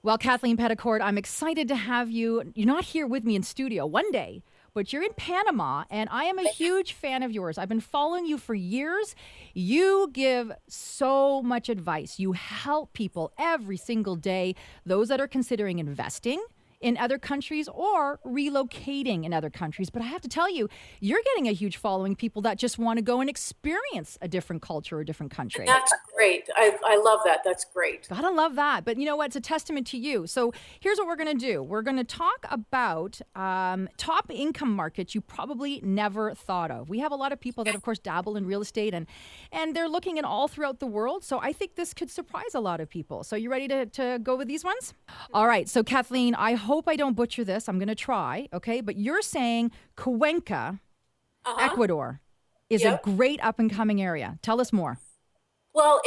Well, Kathleen Peddicord, I'm excited to have you. You're not here with me in studio one day, but you're in Panama, and I am a huge fan of yours. I've been following you for years. You give so much advice. You help people every single day, those that are considering investing in other countries or relocating in other countries. But I have to tell you, you're getting a huge following, people that just want to go and experience a different culture or a different country. That's great. I love that. That's great. Gotta love that. But you know what? It's a testament to you. So here's what we're going to do. We're going to talk about top income markets you probably never thought of. We have a lot of people that, of course, dabble in real estate and they're looking in all throughout the world. So I think this could surprise a lot of people. So you ready to go with these ones? All right. So Kathleen, I hope I don't butcher this. I'm going to try. Okay. But you're saying Cuenca, Ecuador, is a great up and coming area. Tell us more. Well,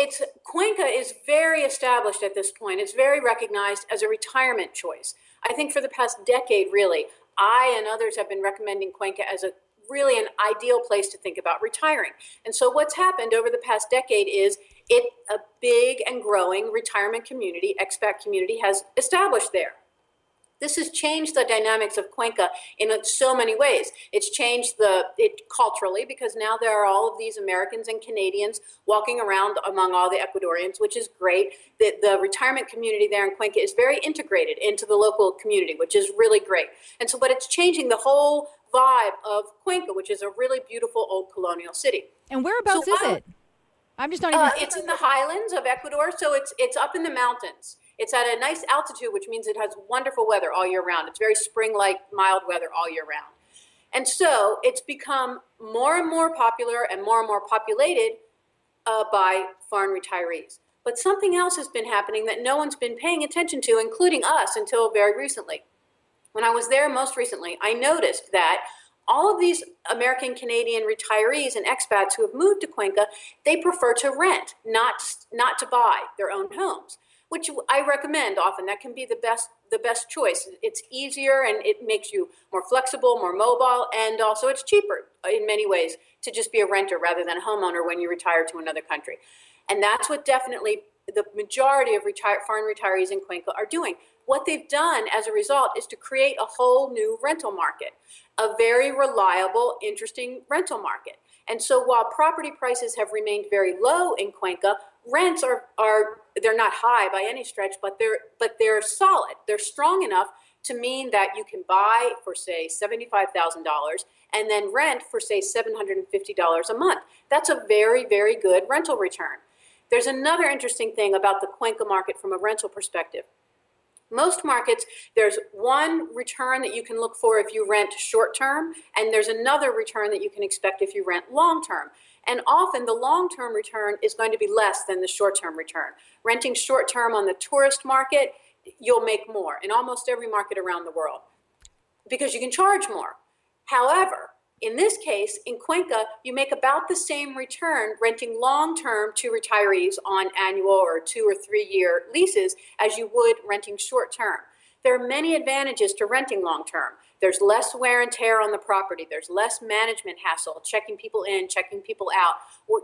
Cuenca is very established at this point. It's very recognized as a retirement choice. I think for the past decade, really, I and others have been recommending Cuenca as really an ideal place to think about retiring. And so what's happened over the past decade is a big and growing retirement community, expat community, has established there. This has changed the dynamics of Cuenca in so many ways. It's changed it culturally because now there are all of these Americans and Canadians walking around among all the Ecuadorians, which is great. The retirement community there in Cuenca is very integrated into the local community, which is really great. But it's changing the whole vibe of Cuenca, which is a really beautiful old colonial city. And whereabouts is it? I'm just not even... It's in the highlands of Ecuador, so it's up in the mountains. It's at a nice altitude, which means it has wonderful weather all year round. It's very spring-like, mild weather all year round. And so it's become more and more popular and more populated by foreign retirees. But something else has been happening that no one's been paying attention to, including us, until very recently. When I was there most recently, I noticed that all of these American Canadian retirees and expats who have moved to Cuenca, they prefer to rent, not to buy their own homes, which I recommend often. That can be the best choice. It's easier and it makes you more flexible, more mobile, and also it's cheaper in many ways to just be a renter rather than a homeowner when you retire to another country. And that's what definitely the majority of foreign retirees in Cuenca are doing. What they've done as a result is to create a whole new rental market, a very reliable, interesting rental market. And so while property prices have remained very low in Cuenca, rents they're not high by any stretch, but they're solid. They're strong enough to mean that you can buy for, say, $75,000 and then rent for, say, $750 a month. That's a very, very good rental return. There's another interesting thing about the Cuenca market from a rental perspective. Most markets, there's one return that you can look for if you rent short-term, and there's another return that you can expect if you rent long-term. And often the long-term return is going to be less than the short-term return. Renting short-term on the tourist market, you'll make more in almost every market around the world because you can charge more. However, in this case, in Cuenca, you make about the same return renting long-term to retirees on annual or 2 or 3 year leases as you would renting short-term. There are many advantages to renting long-term. There's less wear and tear on the property. There's less management hassle, checking people in, checking people out,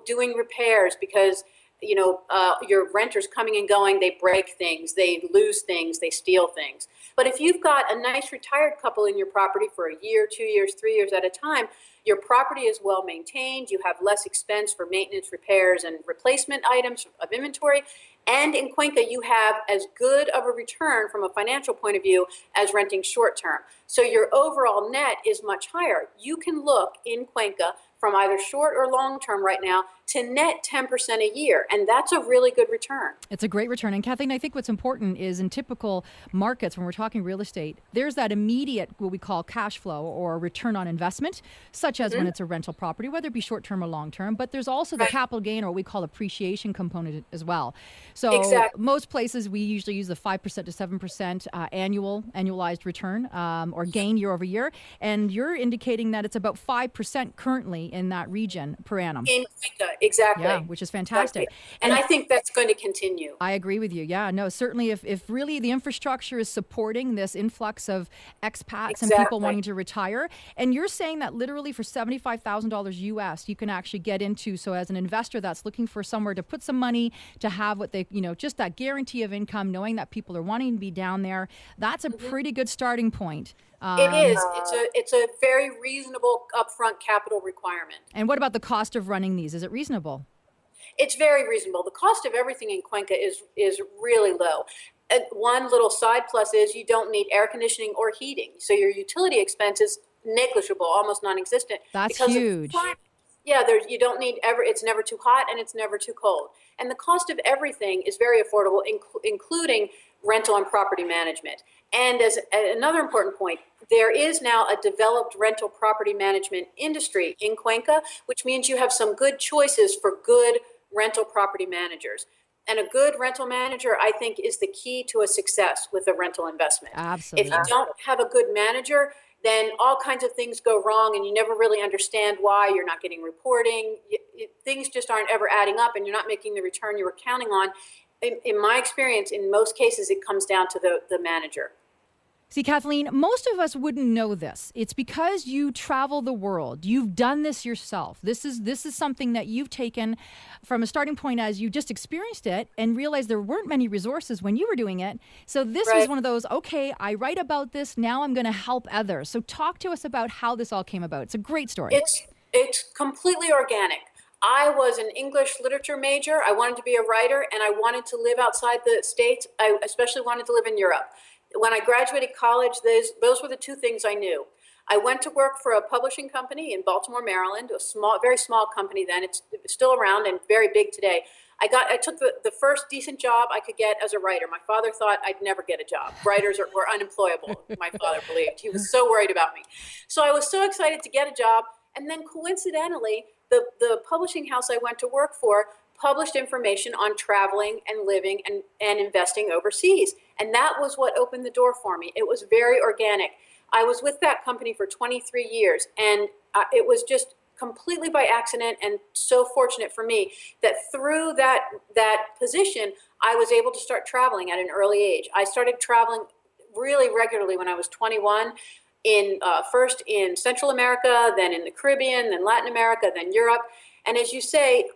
doing repairs because your renters coming and going, they break things, they lose things, they steal things. But if you've got a nice retired couple in your property for a year, 2 years, 3 years at a time, your property is well maintained, you have less expense for maintenance, repairs, and replacement items of inventory. And in Cuenca, you have as good of a return from a financial point of view as renting short term. So your overall net is much higher. You can look in Cuenca from either short or long term right now to net 10% a year. And that's a really good return. It's a great return. And Kathleen, I think what's important is in typical markets, when we're talking real estate, there's that immediate, what we call cash flow or return on investment, such as when it's a rental property, whether it be short term or long term. But there's also the capital gain or what we call appreciation component as well. So most places we usually use the 5% to 7% annualized return or gain year over year. And you're indicating that it's about 5% currently in that region per annum. In Cuenca, exactly. Yeah, which is fantastic. Exactly. And I think that's going to continue. I agree with you. Yeah, no, certainly if really the infrastructure is supporting this influx of expats and people wanting to retire, and you're saying that literally for $75,000 US, you can actually get into, so as an investor that's looking for somewhere to put some money, to have what they, just that guarantee of income, knowing that people are wanting to be down there, that's a pretty good starting point. It is. It's a very reasonable upfront capital requirement. And what about the cost of running these? Is it reasonable? It's very reasonable. The cost of everything in Cuenca is really low. And one little side plus is you don't need air conditioning or heating. So your utility expense is negligible, almost non-existent. That's huge. Yeah, you don't need it's never too hot and it's never too cold. And the cost of everything is very affordable, including rental and property management. And as another important point, there is now a developed rental property management industry in Cuenca, which means you have some good choices for good rental property managers. And a good rental manager, I think, is the key to a success with a rental investment. Absolutely. If you don't have a good manager, then all kinds of things go wrong and you never really understand why. You're not getting reporting. Things just aren't ever adding up and you're not making the return you were counting on. In my experience, in most cases, it comes down to the manager. See, Kathleen, most of us wouldn't know this. It's because you travel the world. You've done this yourself. This is something that you've taken from a starting point as you just experienced it and realized there weren't many resources when you were doing it. So this was one of those, okay, I write about this, now I'm going to help others. So talk to us about how this all came about. It's a great story. It's completely organic. I was an English literature major. I wanted to be a writer, and I wanted to live outside the States. I especially wanted to live in Europe. When I graduated college, those were the two things I knew. I went to work for a publishing company in Baltimore, Maryland, very small company then. It's still around and very big today. I took the first decent job I could get as a writer. My father thought I'd never get a job. Writers were unemployable, my father believed. He was so worried about me. So I was so excited to get a job. And then coincidentally, the publishing house I went to work for published information on traveling and living and investing overseas. And that was what opened the door for me. It was very organic. I was with that company for 23 years, and it was just completely by accident and so fortunate for me that through that position, I was able to start traveling at an early age. I started traveling really regularly when I was 21, first in Central America, then in the Caribbean, then Latin America, then Europe. And as you say,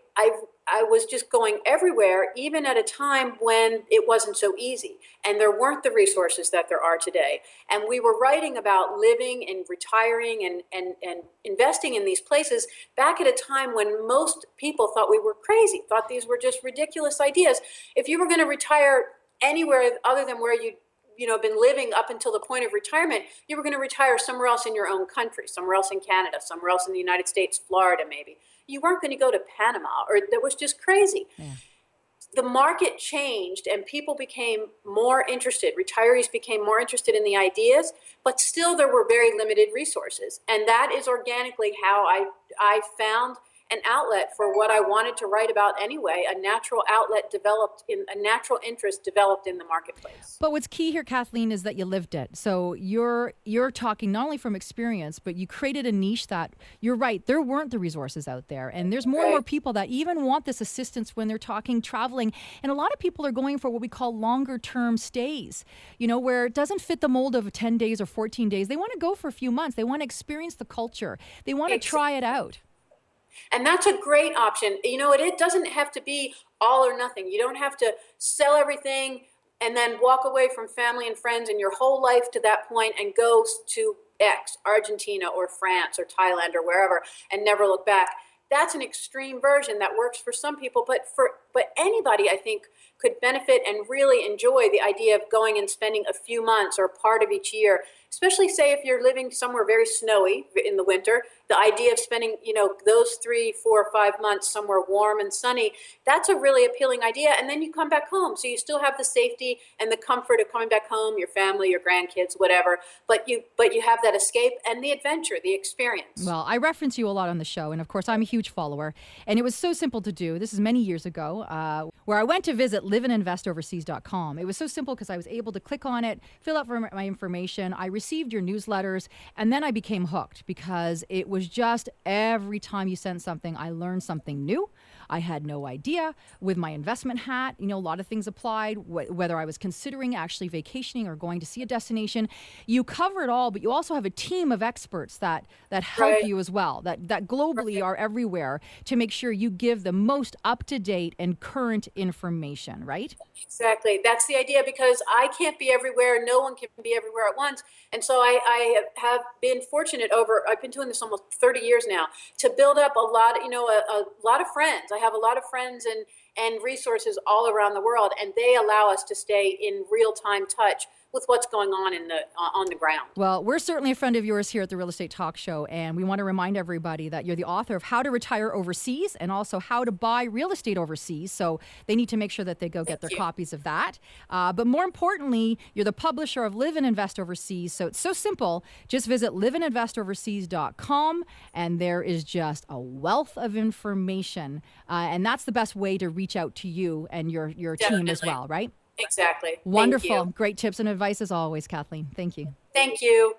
I was just going everywhere, even at a time when it wasn't so easy. And there weren't the resources that there are today. And we were writing about living and retiring and investing in these places back at a time when most people thought we were crazy, thought these were just ridiculous ideas. If you were going to retire anywhere other than where you'd been living up until the point of retirement, you were going to retire somewhere else in your own country, somewhere else in Canada, somewhere else in the United States, Florida maybe. You weren't going to go to Panama, or that was just crazy. Yeah. The market changed and people became more interested. Retirees became more interested in the ideas, but still there were very limited resources. And that is organically how I found an outlet for what I wanted to write about anyway, a natural interest developed in the marketplace. But what's key here, Kathleen, is that you lived it. So you're talking not only from experience, but you created a niche that, you're right, there weren't the resources out there. And there's more and more people that even want this assistance when they're talking traveling. And a lot of people are going for what we call longer term stays, where it doesn't fit the mold of 10 days or 14 days. They want to go for a few months. They want to experience the culture. They want to try it out. And that's a great option. It doesn't have to be all or nothing. You don't have to sell everything and then walk away from family and friends and your whole life to that point and go to X, Argentina or France or Thailand or wherever, and never look back. That's an extreme version that works for some people, but anybody, I think, could benefit and really enjoy the idea of going and spending a few months or part of each year, especially say if you're living somewhere very snowy in the winter. The idea of spending, those 3, 4, 5 months somewhere warm and sunny, that's a really appealing idea. And then you come back home. So you still have the safety and the comfort of coming back home, your family, your grandkids, whatever. But you have that escape and the adventure, the experience. Well, I reference you a lot on the show. And of course, I'm a huge follower. And it was so simple to do. This is many years ago, where I went to visit liveandinvestoverseas.com. It was so simple because I was able to click on it, fill out for my information. I received your newsletters, and then I became hooked because it was just every time you sent something, I learned something new. I had no idea. With my investment hat, a lot of things applied, whether I was considering actually vacationing or going to see a destination. You cover it all, but you also have a team of experts that help Right. you as well, that globally are everywhere to make sure you give the most up-to-date and current information, right? Exactly. That's the idea, because I can't be everywhere. No one can be everywhere at once. And so I have been fortunate I've been doing this almost 30 years now, to build up a lot, a lot of friends. I have a lot of friends and resources all around the world, and they allow us to stay in real time touch with what's going on on the ground. Well, we're certainly a friend of yours here at the Real Estate Talk Show, and we want to remind everybody that you're the author of How to Retire Overseas and also How to Buy Real Estate Overseas. So they need to make sure that they go get their copies of that. But more importantly, you're the publisher of Live and Invest Overseas. So it's so simple. Just visit liveandinvestoverseas.com, and there is just a wealth of information. And that's the best way to reach out to you and your team as well, right? Exactly. Wonderful. Thank you. Great tips and advice as always, Kathleen. Thank you. Thank you.